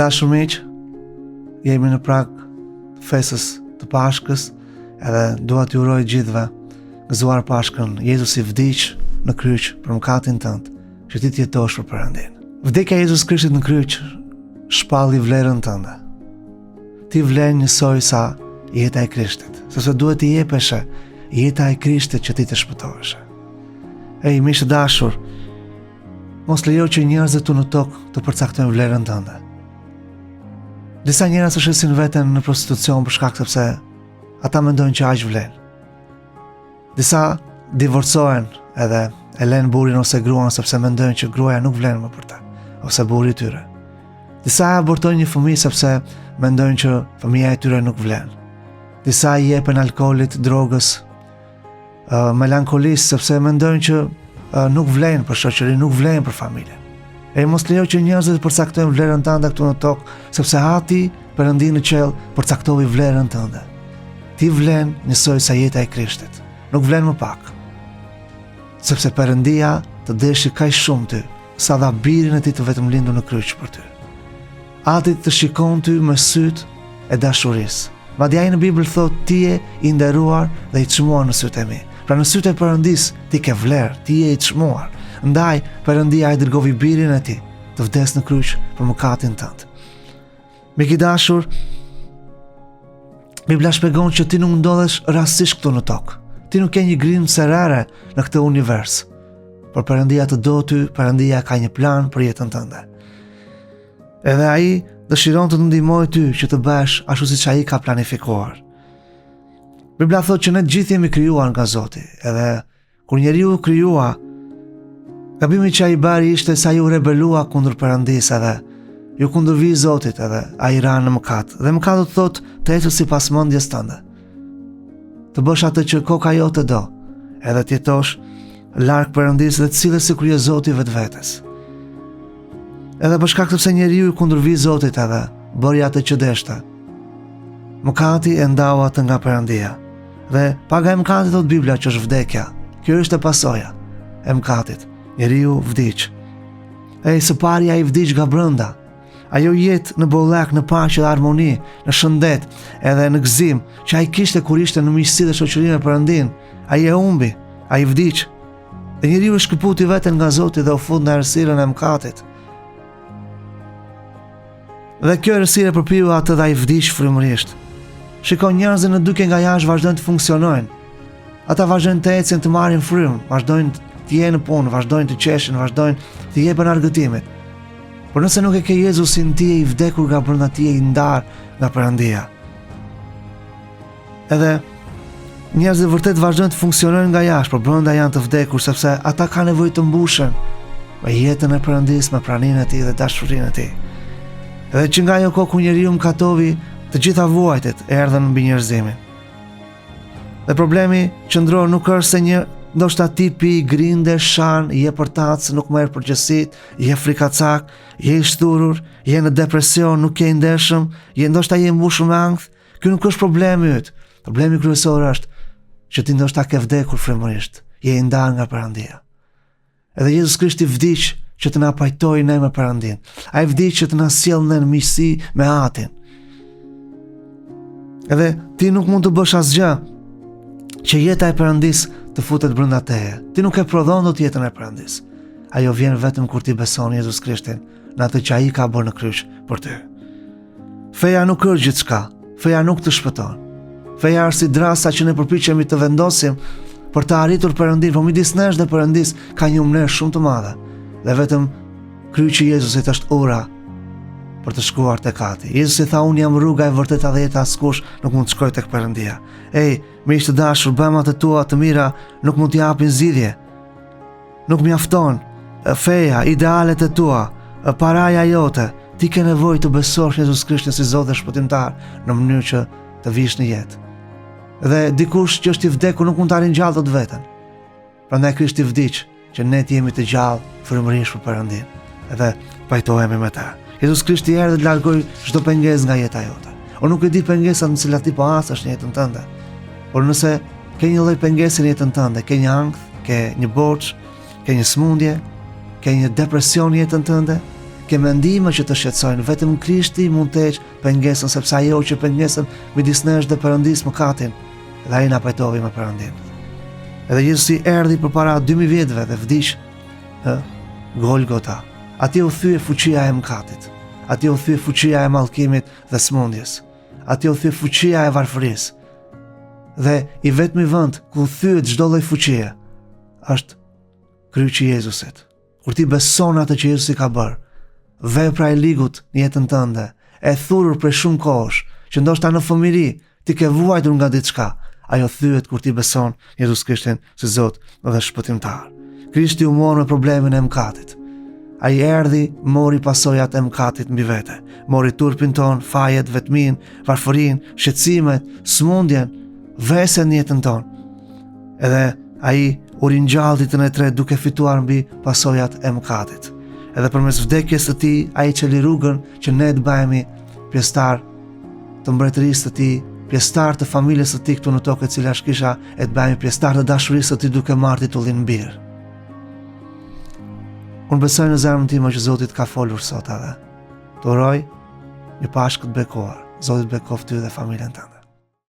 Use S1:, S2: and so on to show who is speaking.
S1: dashur miq, jemi në prag të festës të Pashkës, edhe dua t'ju uroj gjithëve gëzuar Pashkën. Jezusi vdiq në kryq për mëkatin tënd, që ti të jetosh për Perëndin. Vdekja e Jezus Krishtit në kryq shpalli vlerën tënde. Ti vlen njësoj sa jeta e Krishtit, sepse duhet t'i jepeshe jeta e Krishtit që ti të shpëtohesh. Miq dashur, mos lejo që njerëzit tu në tokë të përcaktojnë vlerën tënde. Disa njerëz shesin veten në prostitucion për shkak sepse ata mendojnë që aq vlen. Disa divorcohen edhe e lënë burrin ose gruan sepse mendojnë që gruaja nuk vlen më për ta, ose burri i tyre. Disa abortojnë një fëmijë sepse mendojnë që fëmia e tyre nuk vlen. Disa i jepen alkoolit, drogës, melankolisë sepse mendojnë që nuk vlen për shoqëri, nuk vlen për familje. Mos lejo që njerëzit përcaktojnë vlerën tënde këtu në tokë, sepse Ati, Perëndi në qell, përcaktoi vlerën tënde. Ti vlen njësoj sa jeta e Krishtit, nuk vlen më pak. Sepse Perëndia të deshi kaq shumë ty, sa dha birin e tij të vetëm lindur në kryq për ty. Ati të shikon ty me syt e dashurisë. Madje ai në Bibël thotë ti je i nderuar dhe i çmuar në sytë e mi. Pra në sytë e Perëndis ti ke vlerë, ti je i çmuar. Ndaj Perëndia i dërgoi birin e tij të vdes në kryq për mëkatin tënd. Miq i dashur, Bibla shpjegon që ti nuk ndodhesh rastësisht këtu në tokë. Ti nuk ke një grim serare në këtë univers. Por Perëndia të do ty, Perëndia ka një plan për jetën tënde. Edhe ai dëshiron të të ndihmojë ty që të bësh ashtu siç ai ka planifikuar. Bibla thotë që ne gjithë jemi krijuar nga Zoti, edhe kur njeriu u krijua, gabimi që ai bëri ishte sa ju rebelua kundër Perëndisë edhe ju kundërvi Zotit, edhe ai ra në mëkat. Dhe mëkati thotë të ecësh sipas mendjes tënde. Të bësh atë që koka jote do, edhe të jetosh larg Perëndisë dhe të sillesh si kur je Zoti vetvetes. Edhe për shkak sepse njeriu i kundërvi Zotit edhe bëri atë që deshte, mëkati e ndau atë nga Perëndia. Dhe paga e mëkatit thotë Bibla që është vdekja. Kjo është e pasoja e mëkatit. Njeriu vdiq. Së pari ai vdiq nga brenda. Ajo jetë në bollak, në paqe dhe harmoni, në shëndet, edhe në gëzim që ai kishte kur ishte në miqësi dhe shoqëri me Perëndin, ai e humbi, ai vdiq. Dhe njeriu e shkëputi veten nga Zoti dhe u fut në errësirën e mëkatit. Dhe kjo errësirë përpiu atë dhe ai vdiq frymërisht. Shikon, njerëzit në duke nga jashtë vazhdojnë të funksionojnë. Ata vazhdojnë të ecin, të marrin frymë, vazhdojnë të jenë në punë, vazhdojnë të qeshin, vazhdojnë të jepen argëtimit. Por nëse nuk e ke Jezusin, ti je i vdekur nga brenda, ti je i ndar nga Perëndia. Edhe njerëzit vërtet vazhdojnë të funksionojnë nga jashtë, por brenda janë të vdekur sepse ata kanë nevojë të mbushen me jetën e Perëndisë, me praninë e tij dhe dashurinë e tij. Edhe që nga ajo kohë ku njeriu mëkatovi, të gjitha vuajtjet erdhën mbi njerëzimin. Dhe problemi qëndron nuk është se ndoshta tipi grinde, shan, je përtac, nuk merr përgjegjësitë, je frikacak, je i shturur, je në depresion, nuk je i ndershëm, ndoshta je mbushur me ankth. Ky nuk është problemi yt. Problemi kryesor është që ti ndoshta ke vdekur frymërisht, je i ndarë nga Perëndia. Edhe Jezus Krishti vdiq që të na pajtojë ne me Perëndin. Ai vdiq që të na sjellë në miqësi me Atin. Edhe ti nuk mund të bësh asgjë që jeta e Perëndis të futet brenda teje. Ti nuk e prodhon dot jetën e Perëndis. Ajo vjen vetëm kur ti beson Jezus Krishtin në atë që ai ka bërë në kryq për ty. Feja nuk është gjithçka, feja nuk të shpëton. Feja është si drasa që ne përpiqemi të vendosim për të arritur Perëndin, por midis nesh dhe Perëndis ka një umner shumë të madhe. Dhe vetëm kryqi i Jezusit është ura për të shkuar tek Ati. Jezusi tha, unë jam rruga e vërteta dhe jeta, askush nuk mund të shkojë tek Perëndia. Miq të dashur, bëmat e tua të mira nuk mund t'i japin zgjidhje. Nuk mjafton feja, idealet e tua, paraja jote. Ti ke nevojë të besosh Jezus Krishtin si Zot dhe Shpëtimtar në mënyrë që të vish në jetë. Dhe dikush që është i vdekur nuk mund të ringjallë dot veten. Prandaj Krishti vdiq që ne të jemi të gjallë frymërisht për Perëndin. Edhe pajtohemi me ta. Jezus Krishti erdhi të largoj çdo pengesë nga jeta jote. Unë nuk e di pengesat në cilat ti po hasesh në jetën tënde. Por nëse ke një lloj pengese në jetën tënde, ke një ankth, ke një borxh, ke një smundje, ke një depresion në jetën tënde, ke mendime që të shqetësojnë, vetëm Krishti mund të heqë pengesën, sepse ajo që pengesën midis nesh dhe Perëndis mëkatin, dhe ai na pajtovi me Perëndin. Edhe Jezusi erdhi përpara 2000 vjetëve dhe vdiq në Golgota. Atje u thye fuqia e mëkatit. Atje u thye fuqia e mallkimit dhe smundjes. Atje u thye fuqia e varfërisë. Dhe i vetmi vend ku thyet çdo lloj fuqie është kryqi i Jezusit. Kur ti beson atë që Jezusi ka bërë, vepra e ligut në jetën tënde, e thurur për shumë kohësh, që ndoshta në fëmijëri ti ke vuajtur nga diçka, ajo thyet kur ti beson Jezus Krishtin si Zot dhe Shpëtimtar. Krishti u mor me problemin e mëkatit. Ai erdhi, mori pasojat e mëkatit mbi vete. Mori turpin ton, fajet, vetmin, varfërinë, shqetësimet, smundjen, vesen në jetën ton. Edhe ai u ringjallë ditën e tretë duke fituar mbi pasojat e mëkatit. Edhe përmes vdekjes së tij, ai çeli rrugën që ne të bëhemi pjesëtar të mbretërisë së tij, pjesëtar të familjes së tij këtu në tokë, e cila është kisha, e të bëhemi pjesëtar të dashurisë së tij duke marrë titullin mbir. Unë besoj në zemrën time që Zoti ka folur sot edhe. Të uroj një Pashkë të bekuar. Zoti të bekoft ty dhe familjen tënde.